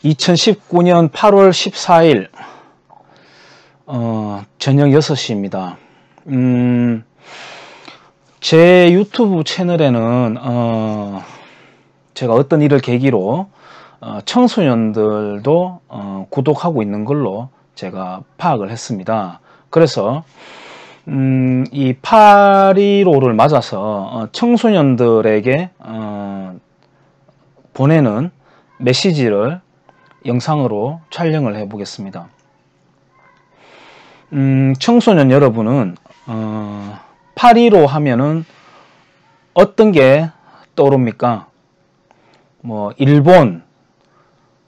2019년 8월 14일 저녁 6시입니다. 제 유튜브 채널에는 제가 어떤 일을 계기로 청소년들도 구독하고 있는 걸로 제가 파악을 했습니다. 그래서 이 8.15를 맞아서 청소년들에게 보내는 메시지를 영상으로 촬영을 해 보겠습니다. 청소년 여러분은 8.15 하면은 어떤 게 떠오릅니까? 뭐 일본,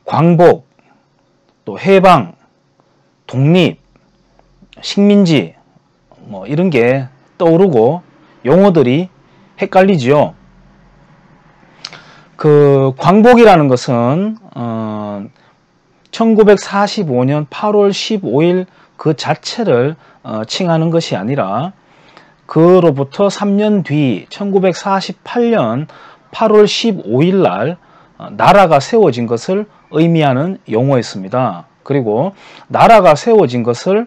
광복, 또 해방, 독립, 식민지 뭐 이런 게 떠오르고 용어들이 헷갈리지요. 그 광복이라는 것은 1945년 8월 15일 그 자체를 칭하는 것이 아니라 그로부터 3년 뒤 1948년 8월 15일 날 나라가 세워진 것을 의미하는 용어였습니다. 그리고 나라가 세워진 것을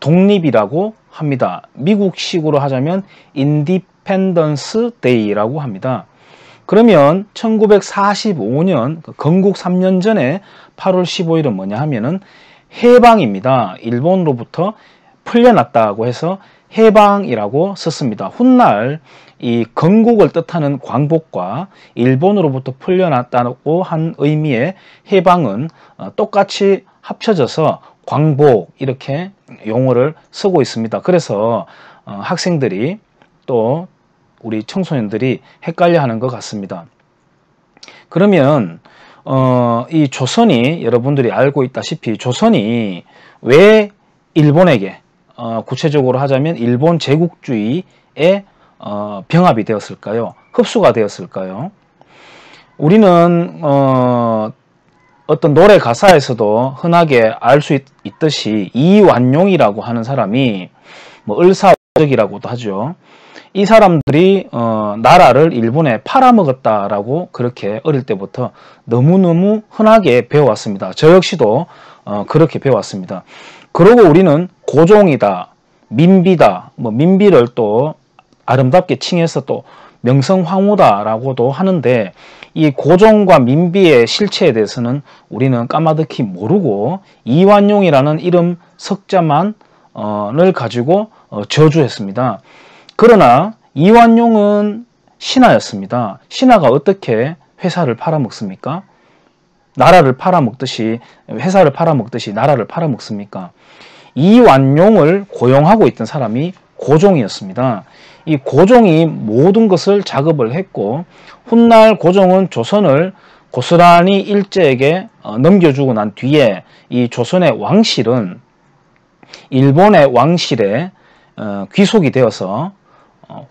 독립이라고 합니다. 미국식으로 하자면 인디펜던스 데이라고 합니다. 그러면 1945년 건국 3년 전에 8월 15일은 뭐냐 하면은 해방입니다. 일본으로부터 풀려났다고 해서 해방이라고 썼습니다. 훗날 이 건국을 뜻하는 광복과 일본으로부터 풀려났다고 한 의미의 해방은 똑같이 합쳐져서 광복 이렇게 용어를 쓰고 있습니다. 그래서 학생들이 또 우리 청소년들이 헷갈려 하는 것 같습니다. 그러면 이 조선이 여러분들이 알고 있다시피 조선이 왜 일본에게 구체적으로 하자면 일본 제국주의에 병합이 되었을까요? 흡수가 되었을까요? 우리는 어떤 노래 가사에서도 흔하게 알 수 있듯이 이완용이라고 하는 사람이 뭐 을사오적이라고도 하죠. 이 사람들이 나라를 일본에 팔아먹었다라고 그렇게 어릴 때부터 너무너무 흔하게 배워왔습니다. 저 역시도 그렇게 배워왔습니다. 그러고 우리는 고종이다, 민비다, 뭐 민비를 또 아름답게 칭해서 또 명성황후다라고도 하는데 이 고종과 민비의 실체에 대해서는 우리는 까마득히 모르고 이완용이라는 이름 석자만을 가지고 저주했습니다. 그러나 이완용은 신하였습니다. 신하가 어떻게 회사를 팔아먹습니까? 나라를 팔아먹듯이 회사를 팔아먹듯이 나라를 팔아먹습니까? 이완용을 고용하고 있던 사람이 고종이었습니다. 이 고종이 모든 것을 작업을 했고 훗날 고종은 조선을 고스란히 일제에게 넘겨주고 난 뒤에 이 조선의 왕실은 일본의 왕실에 귀속이 되어서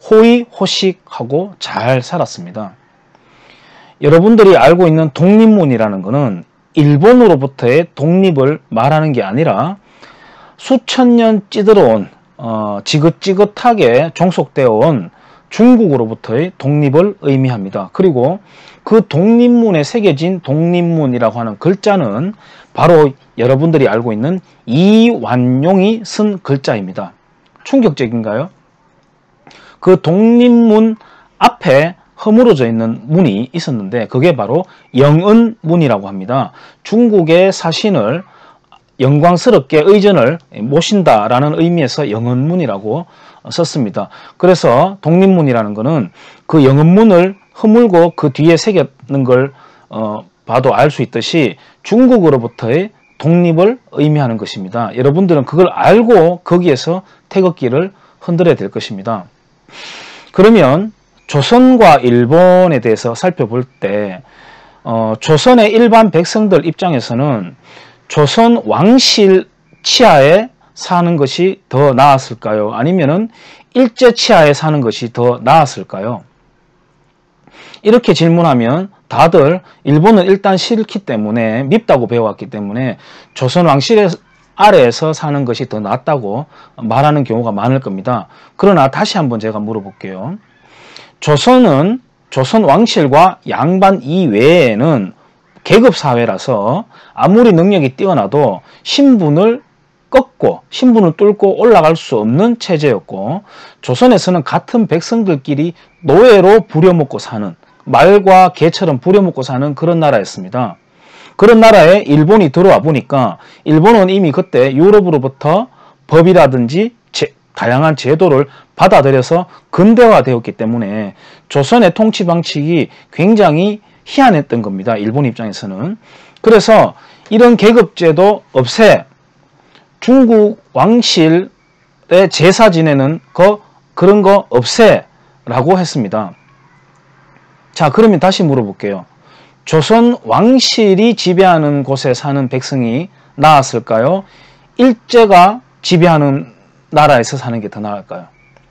호의호식하고 잘 살았습니다. 여러분들이 알고 있는 독립문이라는 것은 일본으로부터의 독립을 말하는 게 아니라 수천 년 찌들어온 지긋지긋하게 종속되어 온 중국으로부터의 독립을 의미합니다. 그리고 그 독립문에 새겨진 독립문이라고 하는 글자는 바로 여러분들이 알고 있는 이완용이 쓴 글자입니다. 충격적인가요? 그 독립문 앞에 허물어져 있는 문이 있었는데 그게 바로 영은문이라고 합니다. 중국의 사신을 영광스럽게 의전을 모신다라는 의미에서 영은문이라고 썼습니다. 그래서 독립문이라는 것은 그 영은문을 허물고 그 뒤에 새겼는 걸 봐도 알 수 있듯이 중국으로부터의 독립을 의미하는 것입니다. 여러분들은 그걸 알고 거기에서 태극기를 흔들어야 될 것입니다. 그러면 조선과 일본에 대해서 살펴볼 때 조선의 일반 백성들 입장에서는 조선 왕실 치하에 사는 것이 더 나았을까요? 아니면은 일제 치하에 사는 것이 더 나았을까요? 이렇게 질문하면 다들 일본은 일단 싫기 때문에 밉다고 배워왔기 때문에 조선 왕실 아래에서 사는 것이 더 낫다고 말하는 경우가 많을 겁니다. 그러나 다시 한번 제가 물어볼게요. 조선은 조선 왕실과 양반 이외에는 계급사회라서 아무리 능력이 뛰어나도 신분을 뚫고 올라갈 수 없는 체제였고, 조선에서는 같은 백성들끼리 노예로 부려먹고 사는, 말과 개처럼 부려먹고 사는 그런 나라였습니다. 그런 나라에 일본이 들어와 보니까 일본은 이미 그때 유럽으로부터 법이라든지 다양한 제도를 받아들여서 근대화되었기 때문에 조선의 통치 방식이 굉장히 희한했던 겁니다. 일본 입장에서는. 그래서 이런 계급제도 없애, 중국 왕실의 제사 지내는 그런 거 없애라고 했습니다. 자, 그러면 다시 물어볼게요. 조선 왕실이 지배하는 곳에 사는 백성이 나았을까요? 일제가 지배하는 나라에서 사는 게 더 나을까요?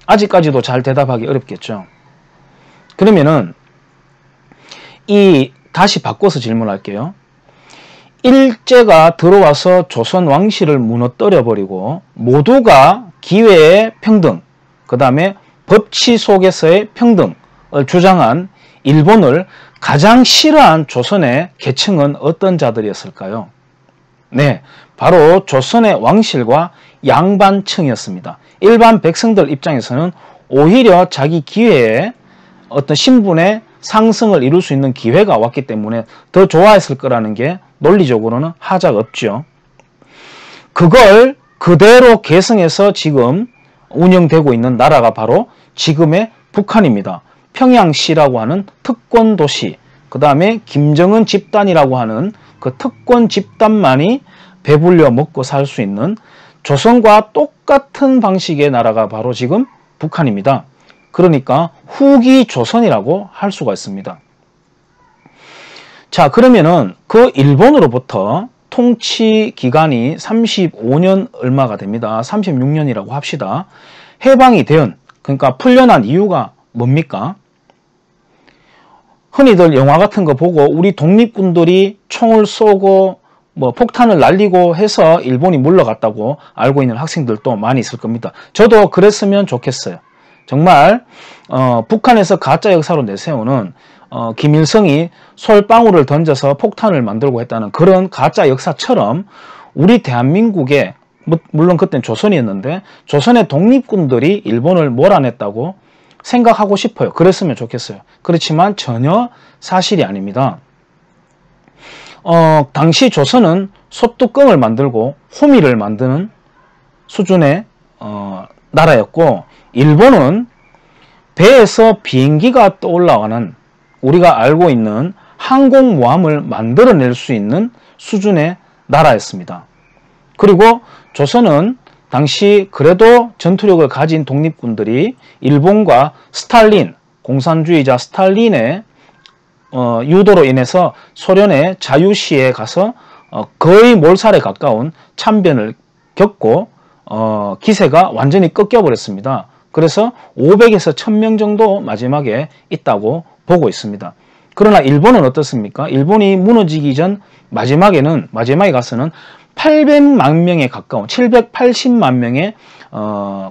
아직까지도 잘 대답하기 어렵겠죠. 그러면은 다시 바꿔서 질문할게요. 일제가 들어와서 조선 왕실을 무너뜨려 버리고 모두가 기회의 평등, 그 다음에 법치 속에서의 평등을 주장한 일본을 가장 싫어한 조선의 계층은 어떤 자들이었을까요? 네, 바로 조선의 왕실과 양반층이었습니다. 일반 백성들 입장에서는 오히려 자기 기회에 어떤 신분의 상승을 이룰 수 있는 기회가 왔기 때문에 더 좋아했을 거라는 게 논리적으로는 하자가 없죠. 그걸 그대로 계승해서 지금 운영되고 있는 나라가 바로 지금의 북한입니다. 평양시라고 하는 특권 도시, 그 다음에 김정은 집단이라고 하는 그 특권 집단만이 배불려 먹고 살 수 있는 조선과 똑같은 방식의 나라가 바로 지금 북한입니다. 그러니까 후기 조선이라고 할 수가 있습니다. 자, 그러면은 그 일본으로부터 통치 기간이 35년 얼마가 됩니다. 36년이라고 합시다. 해방이 된, 그러니까 풀려난 이유가 뭡니까? 흔히들 영화 같은 거 보고 우리 독립군들이 총을 쏘고 뭐 폭탄을 날리고 해서 일본이 물러갔다고 알고 있는 학생들도 많이 있을 겁니다. 저도 그랬으면 좋겠어요. 정말 북한에서 가짜 역사로 내세우는 김일성이 솔방울을 던져서 폭탄을 만들고 했다는 그런 가짜 역사처럼 우리 대한민국에, 물론 그때는 조선이었는데 조선의 독립군들이 일본을 몰아냈다고 생각하고 싶어요. 그랬으면 좋겠어요. 그렇지만 전혀 사실이 아닙니다. 당시 조선은 소뚜껑을 만들고 호미를 만드는 수준의 나라였고, 일본은 배에서 비행기가 떠올라가는, 우리가 알고 있는 항공모함을 만들어낼 수 있는 수준의 나라였습니다. 그리고 조선은 당시 그래도 전투력을 가진 독립군들이 일본과 스탈린, 공산주의자 스탈린의 유도로 인해서 소련의 자유시에 가서 거의 몰살에 가까운 참변을 겪고 기세가 완전히 꺾여버렸습니다. 그래서 500에서 1000명 정도 마지막에 있다고 보고 있습니다. 그러나 일본은 어떻습니까? 일본이 무너지기 전 마지막에 가서는 800만 명에 가까운 780만 명의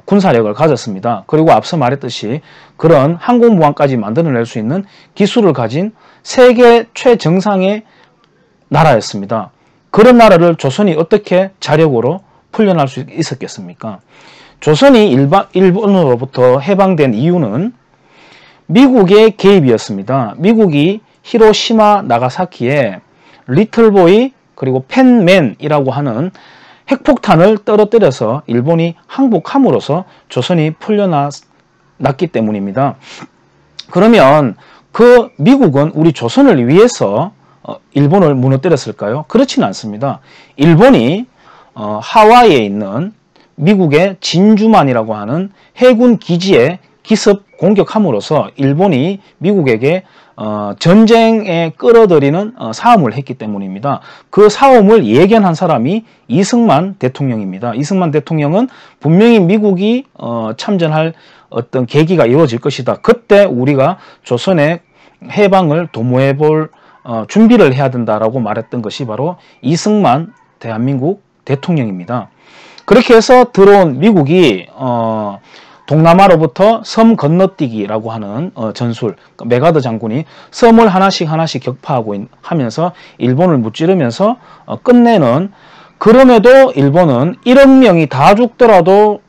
군사력을 가졌습니다. 그리고 앞서 말했듯이 그런 항공모함까지 만들어낼 수 있는 기술을 가진 세계 최정상의 나라였습니다. 그런 나라를 조선이 어떻게 자력으로 풀려날 수 있었겠습니까? 조선이 일본으로부터 해방된 이유는 미국의 개입이었습니다. 미국이 히로시마 나가사키에 리틀보이 그리고 펜맨이라고 하는 핵폭탄을 떨어뜨려서 일본이 항복함으로써 조선이 풀려났기 때문입니다. 그러면 그 미국은 우리 조선을 위해서 일본을 무너뜨렸을까요? 그렇지는 않습니다. 일본이 하와이에 있는 미국의 진주만이라고 하는 해군 기지에 기습 공격함으로써 일본이 미국에게 전쟁에 끌어들이는 싸움을 했기 때문입니다. 그 싸움을 예견한 사람이 이승만 대통령입니다. 이승만 대통령은 분명히 미국이 참전할 어떤 계기가 이루어질 것이다. 그때 우리가 조선의 해방을 도모해 볼 준비를 해야 된다라고 말했던 것이 바로 이승만 대한민국 대통령입니다. 그렇게 해서 들어온 미국이 동남아로부터 섬 건너뛰기라고 하는 전술, 메가더 장군이 섬을 하나씩 격파하고 하면서 일본을 무찌르면서 끝내는, 그럼에도 일본은 1억 명이 다 죽더라도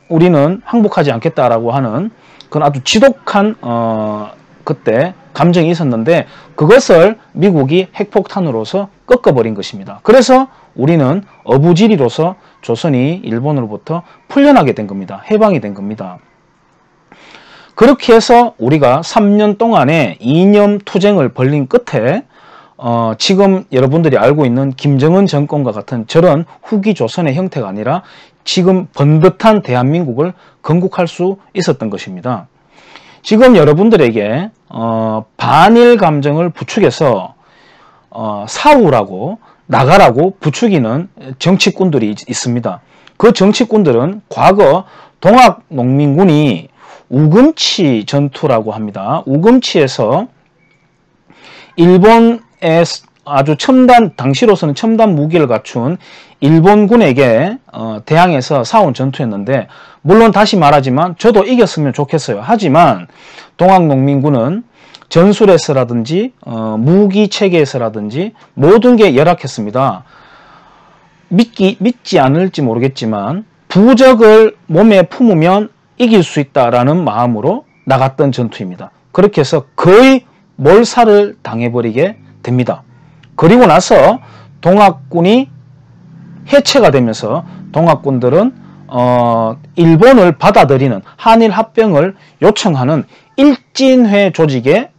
우리는 항복하지 않겠다라고 하는 그런 아주 지독한 그때 감정이 있었는데, 그것을 미국이 핵폭탄으로서 꺾어버린 것입니다. 그래서 우리는 어부지리로서 조선이 일본으로부터 풀려나게 된 겁니다. 해방이 된 겁니다. 그렇게 해서 우리가 3년 동안의 이념 투쟁을 벌린 끝에 지금 여러분들이 알고 있는 김정은 정권과 같은 저런 후기 조선의 형태가 아니라 지금 번듯한 대한민국을 건국할 수 있었던 것입니다. 지금 여러분들에게 반일 감정을 부추겨서 사우라고 나가라고 부추기는 정치꾼들이 있습니다. 그 정치꾼들은 과거 동학농민군이 우금치 전투라고 합니다. 우금치에서 일본의 아주 당시로서는 첨단 무기를 갖춘 일본군에게 대항해서 싸운 전투였는데, 물론 다시 말하지만 저도 이겼으면 좋겠어요. 하지만 동학농민군은 전술에서라든지 무기 체계에서라든지 모든 게 열악했습니다. 믿지 않을지 모르겠지만 부적을 몸에 품으면 이길 수 있다라는 마음으로 나갔던 전투입니다. 그렇게 해서 거의 몰살을 당해버리게 됩니다. 그리고 나서 동학군이 해체가 되면서 동학군들은 일본을 받아들이는 한일 합병을 요청하는 일진회 조직에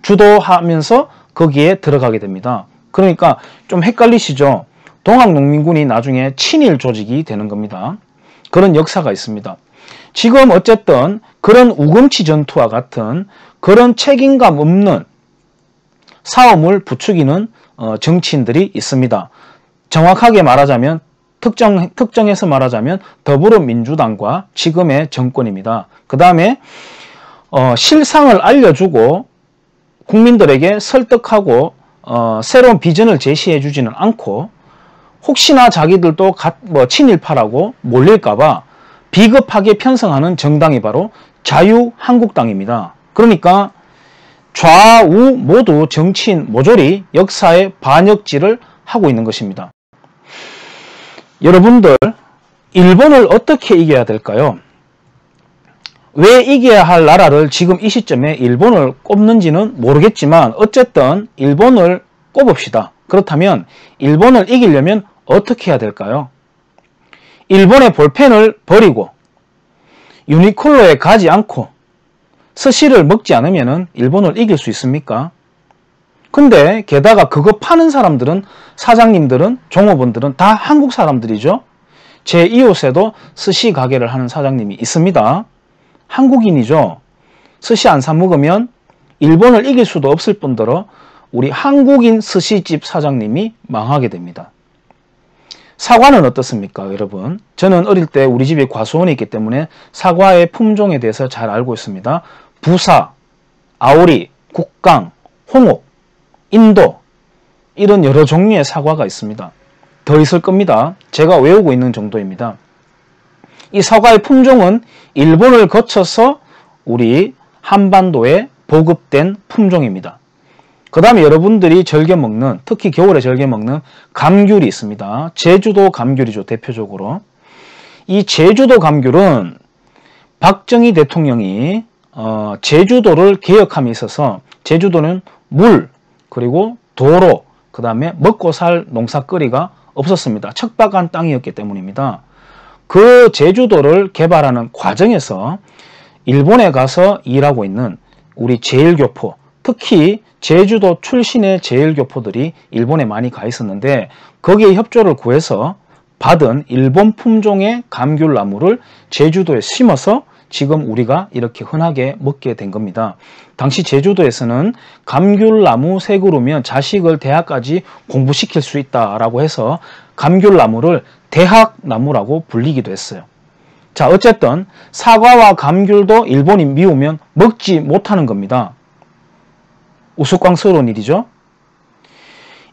주도하면서 거기에 들어가게 됩니다. 그러니까 좀 헷갈리시죠? 동학농민군이 나중에 친일 조직이 되는 겁니다. 그런 역사가 있습니다. 지금 어쨌든 그런 우금치 전투와 같은 그런 책임감 없는 싸움을 부추기는 정치인들이 있습니다. 정확하게 말하자면 특정해서 말하자면 더불어민주당과 지금의 정권입니다. 그 다음에 실상을 알려주고 국민들에게 설득하고 새로운 비전을 제시해 주지는 않고, 혹시나 자기들도 친일파라고 몰릴까봐 비겁하게 편성하는 정당이 바로 자유한국당입니다. 그러니까 좌우 모두 정치인 모조리 역사의 반역질을 하고 있는 것입니다. 여러분들, 일본을 어떻게 이겨야 될까요? 왜 이겨야 할 나라를 지금 이 시점에 일본을 꼽는지는 모르겠지만 어쨌든 일본을 꼽읍시다. 그렇다면 일본을 이기려면 어떻게 해야 될까요? 일본의 볼펜을 버리고 유니클로에 가지 않고 스시를 먹지 않으면 일본을 이길 수 있습니까? 근데 게다가 그거 파는 사람들은, 사장님들은, 종업원들은 다 한국 사람들이죠. 제 이웃에도 스시 가게를 하는 사장님이 있습니다. 한국인이죠. 스시 안 사 먹으면 일본을 이길 수도 없을 뿐더러 우리 한국인 스시집 사장님이 망하게 됩니다. 사과는 어떻습니까, 여러분? 저는 어릴 때 우리 집에 과수원이 있기 때문에 사과의 품종에 대해서 잘 알고 있습니다. 부사, 아오리, 국강, 홍옥, 인도, 이런 여러 종류의 사과가 있습니다. 더 있을 겁니다. 제가 외우고 있는 정도입니다. 이 사과의 품종은 일본을 거쳐서 우리 한반도에 보급된 품종입니다. 그 다음에 여러분들이 즐겨 먹는, 특히 겨울에 즐겨 먹는 감귤이 있습니다. 제주도 감귤이죠, 대표적으로. 이 제주도 감귤은 박정희 대통령이 제주도를 개혁함에 있어서 제주도는 물, 그리고 도로, 그 다음에 먹고 살 농사거리가 없었습니다. 척박한 땅이었기 때문입니다. 그 제주도를 개발하는 과정에서 일본에 가서 일하고 있는 우리 제일교포, 특히 제주도 출신의 제일교포들이 일본에 많이 가 있었는데, 거기에 협조를 구해서 받은 일본 품종의 감귤나무를 제주도에 심어서 지금 우리가 이렇게 흔하게 먹게 된 겁니다. 당시 제주도에서는 감귤나무 3그루면 자식을 대학까지 공부시킬 수 있다라고 해서 감귤나무를 대학나무라고 불리기도 했어요. 자, 어쨌든 사과와 감귤도 일본이 미우면 먹지 못하는 겁니다. 우스꽝스러운 일이죠.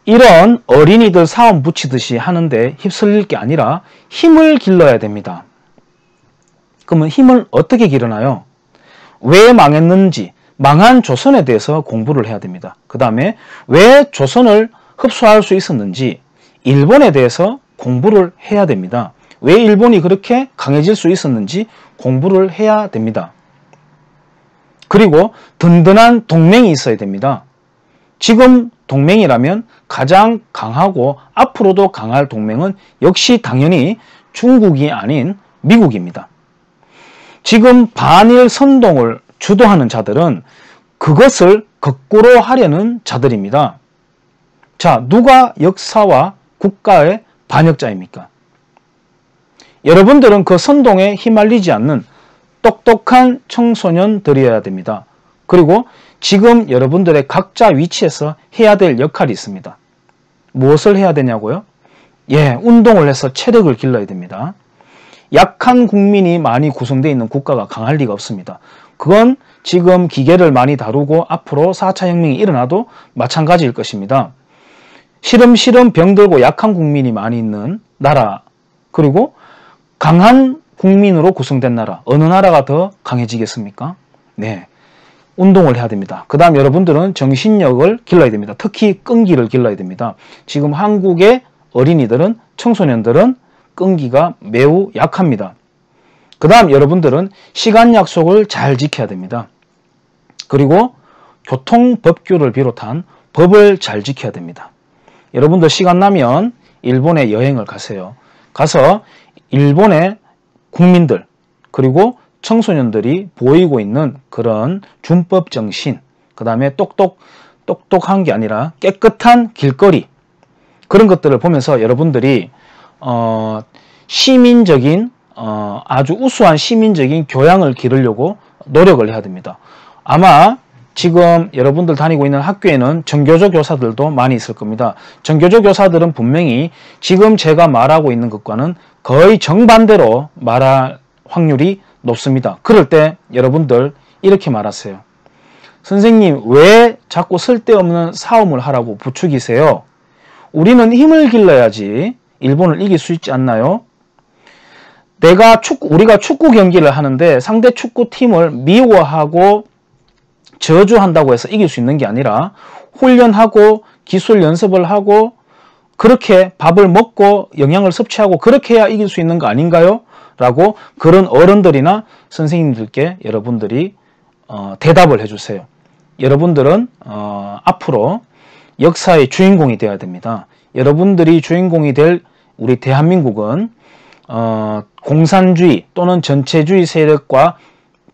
이런 어린이들 사원 붙이듯이 하는데 휩쓸릴 게 아니라 힘을 길러야 됩니다. 그러면 힘을 어떻게 기르나요? 왜 망했는지, 망한 조선에 대해서 공부를 해야 됩니다. 그 다음에 왜 조선을 흡수할 수 있었는지 일본에 대해서 공부를 해야 됩니다. 왜 일본이 그렇게 강해질 수 있었는지 공부를 해야 됩니다. 그리고 든든한 동맹이 있어야 됩니다. 지금 동맹이라면 가장 강하고 앞으로도 강할 동맹은 역시 당연히 중국이 아닌 미국입니다. 지금 반일 선동을 주도하는 자들은 그것을 거꾸로 하려는 자들입니다. 자, 누가 역사와 국가의 반역자입니까? 여러분들은 그 선동에 휘말리지 않는 똑똑한 청소년들이어야 됩니다. 그리고 지금 여러분들의 각자 위치에서 해야 될 역할이 있습니다. 무엇을 해야 되냐고요? 운동을 해서 체력을 길러야 됩니다. 약한 국민이 많이 구성되어 있는 국가가 강할 리가 없습니다. 그건 지금 기계를 많이 다루고 앞으로 4차 혁명이 일어나도 마찬가지일 것입니다. 시름시름 병들고 약한 국민이 많이 있는 나라, 그리고 강한 국민으로 구성된 나라, 어느 나라가 더 강해지겠습니까? 네, 운동을 해야 됩니다. 그 다음 여러분들은 정신력을 길러야 됩니다. 특히 끈기를 길러야 됩니다. 지금 한국의 어린이들은, 청소년들은 끈기가 매우 약합니다. 그 다음 여러분들은 시간 약속을 잘 지켜야 됩니다. 그리고 교통법규를 비롯한 법을 잘 지켜야 됩니다. 여러분들 시간 나면 일본에 여행을 가세요. 가서 일본의 국민들 그리고 청소년들이 보이고 있는 그런 준법 정신, 그 다음에 똑똑한 게 아니라 깨끗한 길거리, 그런 것들을 보면서 여러분들이 시민적인 아주 우수한 시민적인 교양을 기르려고 노력을 해야 됩니다. 아마 지금 여러분들 다니고 있는 학교에는 정교조 교사들도 많이 있을 겁니다. 정교조 교사들은 분명히 지금 제가 말하고 있는 것과는 거의 정반대로 말할 확률이 높습니다. 그럴 때 여러분들 이렇게 말하세요. 선생님, 왜 자꾸 쓸데없는 싸움을 하라고 부추기세요? 우리는 힘을 길러야지 일본을 이길 수 있지 않나요? 우리가 축구 경기를 하는데 상대 축구팀을 미워하고 저주한다고 해서 이길 수 있는 게 아니라 훈련하고 기술 연습을 하고 그렇게 밥을 먹고 영양을 섭취하고 그렇게 해야 이길 수 있는 거 아닌가요? 라고 그런 어른들이나 선생님들께 여러분들이 대답을 해주세요. 여러분들은 앞으로 역사의 주인공이 되어야 됩니다. 여러분들이 주인공이 될 우리 대한민국은 공산주의 또는 전체주의 세력과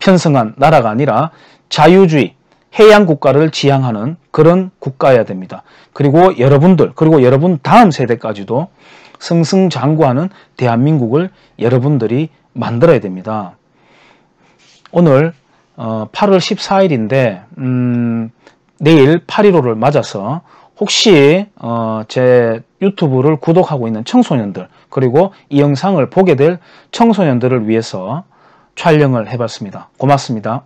편성한 나라가 아니라 자유주의, 해양국가를 지향하는 그런 국가여야 됩니다. 그리고 여러분들, 그리고 여러분 다음 세대까지도 승승장구하는 대한민국을 여러분들이 만들어야 됩니다. 오늘 8월 14일인데 내일 8.15를 맞아서 혹시 제 유튜브를 구독하고 있는 청소년들, 그리고 이 영상을 보게 될 청소년들을 위해서 촬영을 해봤습니다. 고맙습니다.